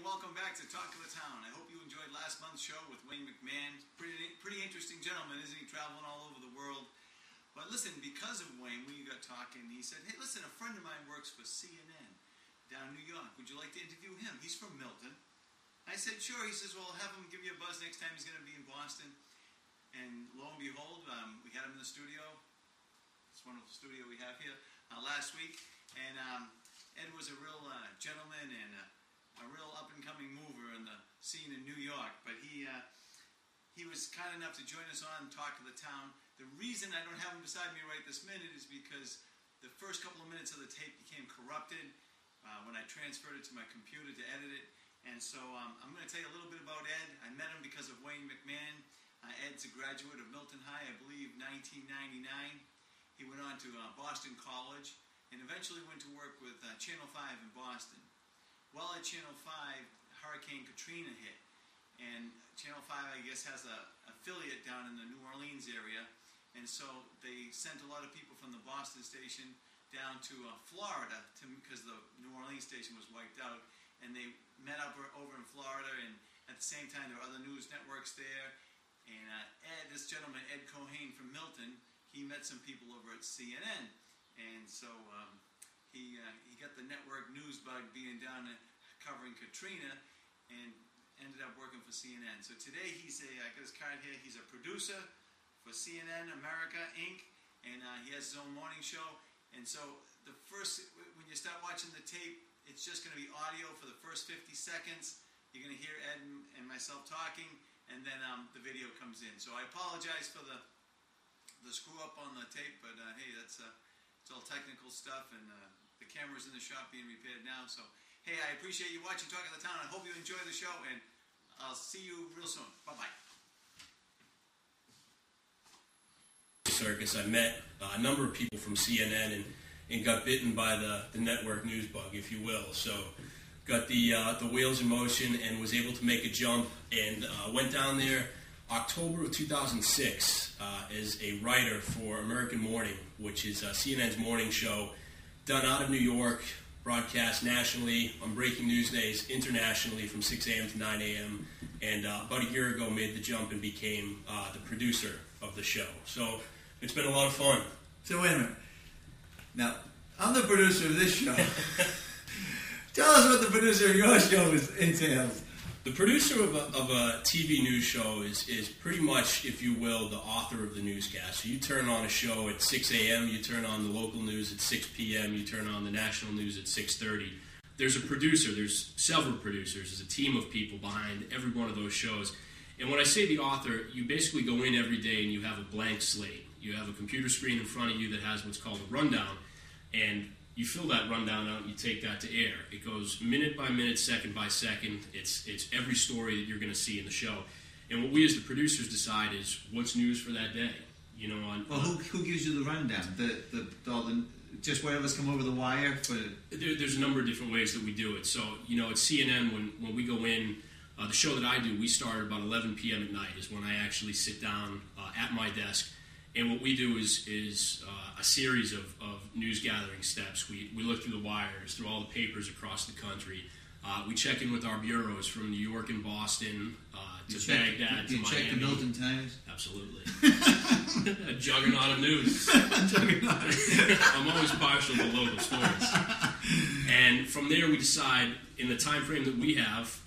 welcome back to Talk of the Town. I hope you enjoyed last month's show with Wayne McMahon. Pretty interesting gentleman, isn't he? Traveling all over the world. But listen, because of Wayne, we got talking. He said, hey, listen, a friend of mine works for CNN down in New York. Would you like to interview him? He's from Milton. I said, sure. He says, well, have him give you a buzz next time he's going to be in Boston. And lo and behold, we had him in the studio. This wonderful studio we have here last week. And Ed was a real gentleman and a real up-and-coming mover in the scene in New York. But he was kind enough to join us on Talk of the Town. The reason I don't have him beside me right this minute is because the first couple of minutes of the tape became corrupted when I transferred it to my computer to edit it. And so I'm going to tell you a little bit about Ed. I met him because of Wayne McMahon. Ed's a graduate of Milton High, I believe, 1999. He went on to Boston College and eventually went to work with Channel 5 in Boston. While at Channel 5, Hurricane Katrina hit. And Channel 5, I guess, has an affiliate down in the New Orleans area. And so they sent a lot of people from the Boston station down to Florida because the New Orleans station was wiped out. And they met up over in Florida, and at the same time there were other news networks there. And this gentleman, Ed Keohane from Milton, he met some people over at CNN. And so he got the network news bug being down covering Katrina and ended up working for CNN. So today I got his card here, he's a producer for CNN America, Inc., and he has his own morning show. And so when you start watching the tape, it's just going to be audio for the first 50 seconds. You're going to hear Ed and myself talking, and then the video comes in. So I apologize for the screw up on the tape, but hey, it's all technical stuff, and the camera's in the shop being repaired now. So hey, I appreciate you watching Talk of the Town. I hope you enjoy the show, and I'll see you real soon. Bye-bye. Circus, I met a number of people from CNN and got bitten by the network news bug, if you will. So got the wheels in motion and was able to make a jump and went down there October of 2006 as a writer for American Morning, which is CNN's morning show, done out of New York, broadcast nationally on breaking news days, internationally from 6 a.m. to 9 a.m. And about a year ago made the jump and became the producer of the show. So it's been a lot of fun. So wait a minute. Now, I'm the producer of this show. Tell us what the producer of your show entails. The producer of a TV news show is pretty much, if you will, the author of the newscast. So you turn on a show at 6 a.m., you turn on the local news at 6 p.m., you turn on the national news at 6:30. There's a producer, there's several producers, there's a team of people behind every one of those shows. And when I say the author, you basically go in every day and you have a blank slate. You have a computer screen in front of you that has what's called a rundown, and you fill that rundown out and you take that to air. It goes minute by minute, second by second. It's every story that you're going to see in the show. And what we as the producers decide is what's news for that day. You know, who gives you the rundown? Just whatever's come over the wire? There's a number of different ways that we do it. So, you know, at CNN, when we go in, the show that I do, we start about 11 p.m. at night is when I actually sit down at my desk. And what we do is a series of news gathering steps. We look through the wires, through all the papers across the country. We check in with our bureaus from New York and Boston to Baghdad to Miami. You check the Milton Times? Absolutely. A juggernaut of news. I'm always partial to local stories. And from there we decide, in the time frame that we have,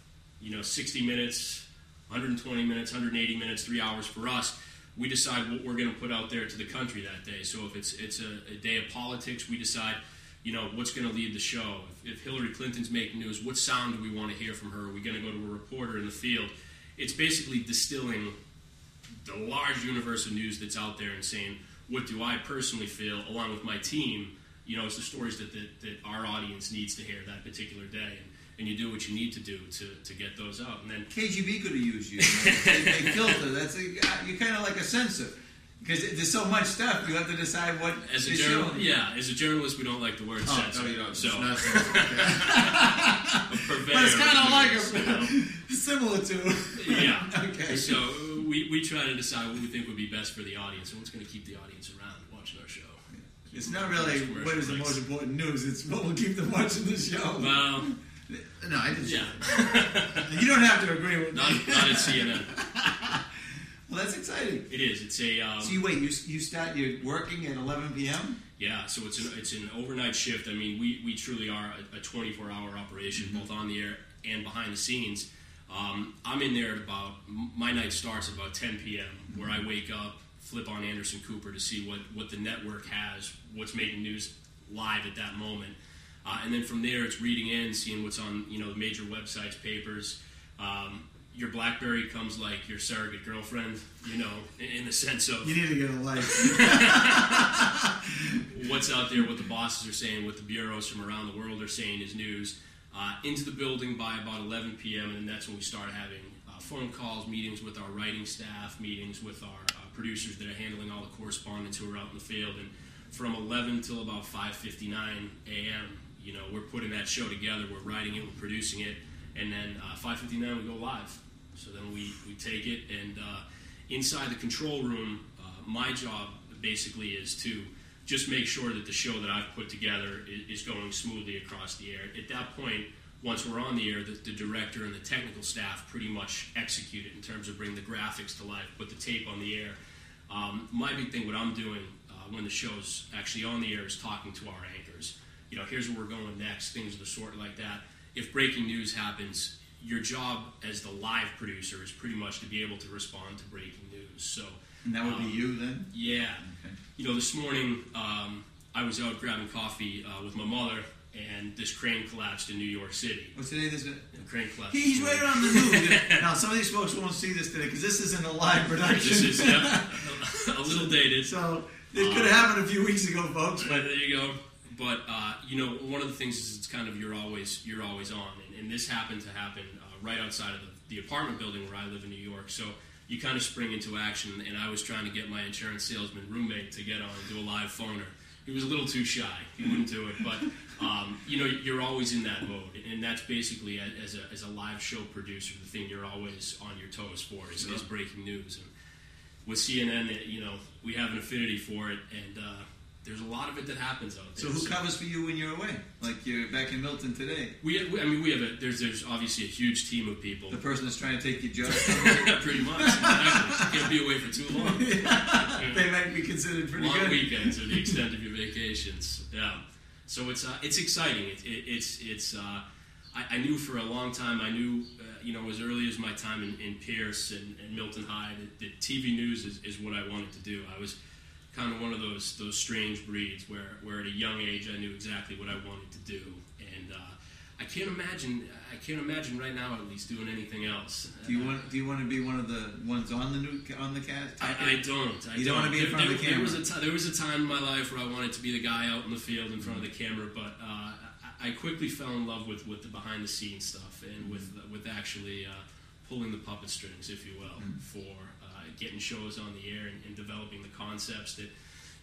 60 minutes, 120 minutes, 180 minutes, 3 hours for us, we decide what we're going to put out there to the country that day. So if it's a day of politics, we decide, what's going to lead the show. If Hillary Clinton's making news, what sound do we want to hear from her? Are we going to go to a reporter in the field? It's basically distilling the large universe of news that's out there and saying, what do I personally feel, along with my team, it's the stories that our audience needs to hear that particular day. And you do what you need to do to get those out. And then KGB could have used you. They filter. You're kind of like a censor. Because there's so much stuff, you have to decide what as a journalist, we don't like the word censor. No, you don't. So. But it's kind of like similar to. Yeah. Okay. So we try to decide what we think would be best for the audience and what's going to keep the audience around watching our show. It's not really what is the most important news. It's what will keep them watching the show. Well, No, I didn't. Yeah. You don't have to agree with me. Not at CNN. Well, that's exciting. It is. It's a. So you're working at 11 p.m.? Yeah, so it's an overnight shift. I mean, we truly are a 24-hour operation, both on the air and behind the scenes. I'm in there at my night starts at about 10 p.m., where I wake up, flip on Anderson Cooper to see what the network has, what's making news live at that moment. And then from there, it's reading in, seeing what's on the major websites, papers. Your BlackBerry comes like your surrogate girlfriend, in the sense of... You need to get a life. What's out there, what the bosses are saying, what the bureaus from around the world are saying is news. Into the building by about 11 p.m., and that's when we start having phone calls, meetings with our writing staff, meetings with our producers that are handling all the correspondents who are out in the field. And from 11 till about 5:59 a.m., we're putting that show together, we're writing it, we're producing it, and then 5:59 we go live. So then we take it, and inside the control room, my job basically is to just make sure that the show that I've put together is going smoothly across the air. At that point, once we're on the air, the director and the technical staff pretty much execute it in terms of bring the graphics to life, put the tape on the air. My big thing, what I'm doing when the show's actually on the air, is talking to our anchors. Here's where we're going next, things of the sort like that. If breaking news happens, your job as the live producer is pretty much to be able to respond to breaking news. So, and that would be you then? Yeah. Okay. This morning I was out grabbing coffee with my mother, and this crane collapsed in New York City. What's today? The crane collapsed. He's right on the news. Now, some of these folks won't see this today because this isn't a live production. This is a little dated. So it could have happened a few weeks ago, folks. But there you go. But one of the things is it's kind of you're always on, and this happened to happen right outside of the apartment building where I live in New York. So you kind of spring into action, and I was trying to get my insurance salesman roommate to get on and do a live phoner. He was a little too shy. He wouldn't do it. But you're always in that mode, and that's basically as a live show producer, the thing you're always on your toes for is breaking news. And with CNN, we have an affinity for it, and there's a lot of it that happens out there. So who covers for you when you're away? Like you're back in Milton today. We have there's obviously a huge team of people. The person that's trying to take your job. Pretty much. Exactly. You can't be away for too long. They might be considered pretty good. Long weekends are the extent of your vacations. Yeah. So it's exciting. I knew for a long time. I knew as early as my time in Pierce and Milton High that TV news is what I wanted to do. I was kind of one of those strange breeds where at a young age I knew exactly what I wanted to do, and I can't imagine right now at least doing anything else. Do you want to be one of the ones on the cast? I don't. You don't want to be in front of the camera. There was a time in my life where I wanted to be the guy out in the field in front of the camera, but I quickly fell in love with the behind the scenes stuff and with actually pulling the puppet strings, if you will, for getting shows on the air and developing the concepts that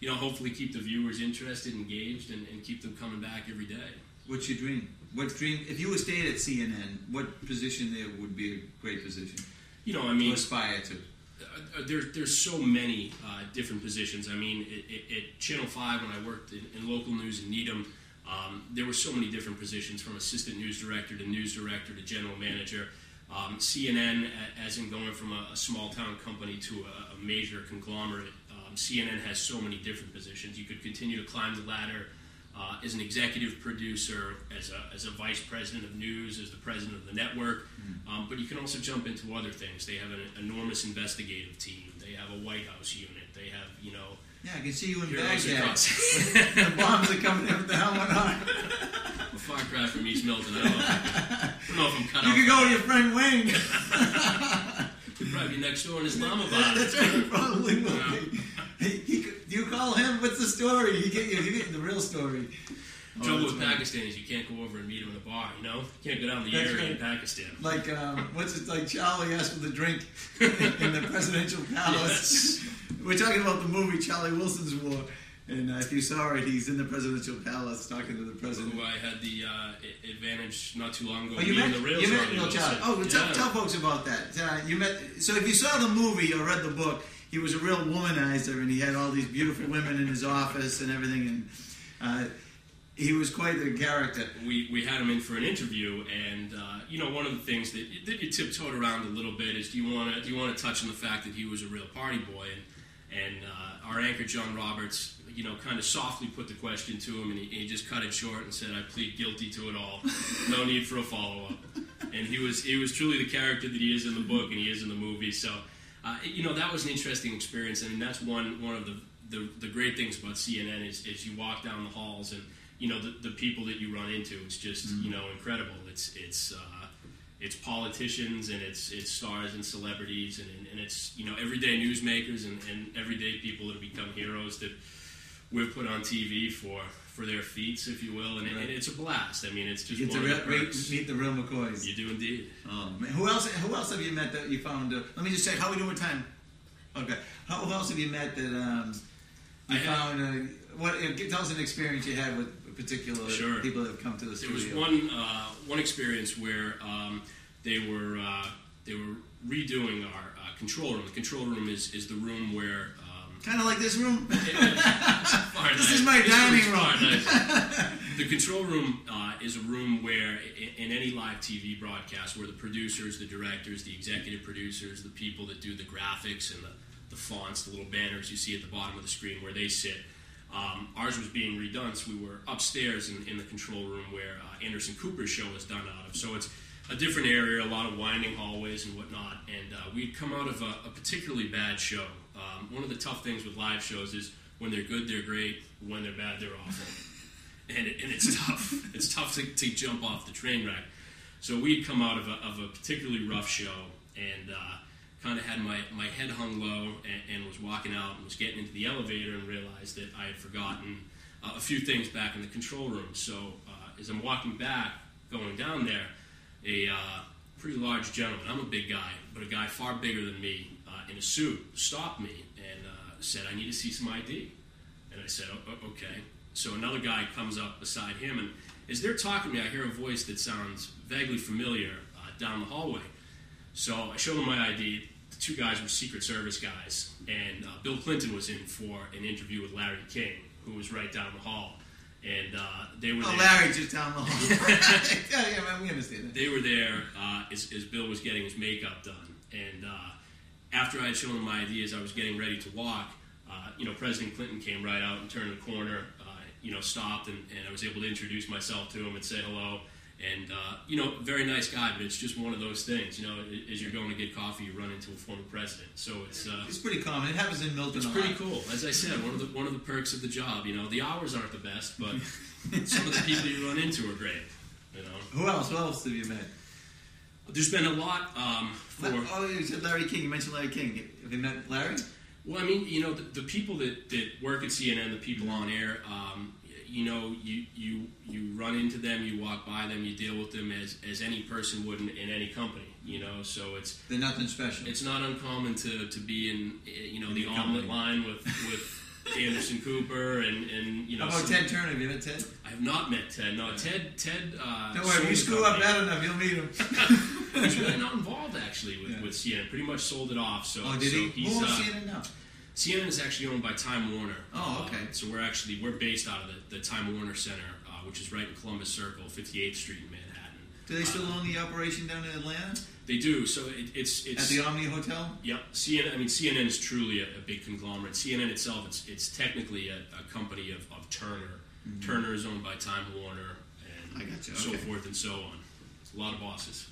hopefully keep the viewers interested, engaged, and keep them coming back every day. What's your dream? If you were stayed at CNN, what position there would be a great position? To aspire to. There's so many different positions. I mean, at Channel 5 when I worked in local news in Needham, there were so many different positions, from assistant news director to general manager. CNN, as in going from a small town company to a major conglomerate, CNN has so many different positions. You could continue to climb the ladder as an executive producer, as a vice president of news, as the president of the network, but you can also jump into other things. They have an enormous investigative team. They have a White House unit. They have, Yeah, I can see you in Baghdad. The bombs are coming in. What the hell went on? A far cry from East Milton. I don't know if I'm cut out. You could go to your friend Wayne. He'd probably be next door in Islamabad. That's right, he probably will be. Do you call him? What's the story? He get the real story. The trouble with Pakistan is you can't go over and meet him in a bar, You can't go down the area in Pakistan. Like, like Charlie asked for the drink in the presidential palace. Yes. We're talking about the movie Charlie Wilson's War. And if you saw it, he's in the presidential palace talking to the president. Who I had the advantage not too long ago. Oh, you met Charlie. Oh, tell folks about that. You met. So if you saw the movie or read the book, he was a real womanizer, and he had all these beautiful women in his office and everything. And He was quite the character. We had him in for an interview, and one of the things that you tiptoed around a little bit is do you want to touch on the fact that he was a real party boy, and our anchor John Roberts, kind of softly put the question to him, and he just cut it short and said, "I plead guilty to it all. No need for a follow up." And he was truly the character that he is in the book and he is in the movie. So that was an interesting experience. I mean, that's one of the great things about CNN is you walk down the halls and the people that you run into. It's just incredible. It's politicians and it's stars and celebrities and it's everyday newsmakers and everyday people that have become heroes that we've put on TV for their feats, if you will, and it's a blast. I mean, it's just meet the real McCoys. You do indeed. Oh man, who else have you met that you found? Let me just check. How are we doing with time? Okay. Who else have you met that you found? Tell us an experience you had with particular people that have come to the studio. There was one experience where they were redoing our control room. The control room is the room where. Kind of like this room. This is my dining room. The control room is a room where, in any live TV broadcast, where the producers, the directors, the executive producers, the people that do the graphics and the fonts, the little banners you see at the bottom of the screen, where they sit. Ours was being redone, so we were upstairs in the control room where Anderson Cooper's show was done out of. So it's a different area, a lot of winding hallways and whatnot. And we'd come out of a particularly bad show. One of the tough things with live shows is when they're good, they're great. When they're bad, they're awful. And it's tough. It's tough to jump off the train wreck. So we'd come out of a particularly rough show and kind of had my head hung low and was walking out and was getting into the elevator and realized that I had forgotten a few things back in the control room. So as I'm walking back, going down there, a pretty large gentleman, I'm a big guy, but a guy far bigger than me in a suit, stopped me and said, "I need to see some ID." And I said, "Okay." So another guy comes up beside him, and as they're talking to me, I hear a voice that sounds vaguely familiar down the hallway. So I show them my ID. The two guys were Secret Service guys, and Bill Clinton was in for an interview with Larry King, who was right down the hall. And they were there. Larry just down the hall. Yeah, man, we understand that. They were there as Bill was getting his makeup done. And after I had shown them my ID, as I was getting ready to walk, President Clinton came right out and turned the corner, stopped, and I was able to introduce myself to him and say hello. And, very nice guy, but it's just one of those things. As you're going to get coffee, you run into a former president. So it's pretty common. It happens in Milton. It's pretty cool. As I said, one of the perks of the job. The hours aren't the best, but some of the people you run into are great. Who else have you met? There's been a lot. You said Larry King. You mentioned Larry King. Have you met Larry? Well, I mean, the people that work at CNN, the people on air, you run into them, you walk by them, you deal with them as any person would in any company, so they're nothing special. It's not uncommon to be in, the omelet line with Anderson Cooper and How about Ted Turner? Have you met Ted? I have not met Ted. No, Ted. Don't worry, if you screw up bad enough, you'll meet him. He's really not involved actually with CNN. Pretty much sold it off. So, did he? Who owns CNN now? CNN is actually owned by Time Warner. Oh, okay. So we're based out of the Time Warner Center, which is right in Columbus Circle, 58th Street in Manhattan. Do they still own the operation down in Atlanta? They do. So it's at the Omni Hotel. Yep. CNN is truly a big conglomerate. CNN itself, it's technically a company of Turner. Mm-hmm. Turner is owned by Time Warner, and so forth and so on. It's a lot of bosses.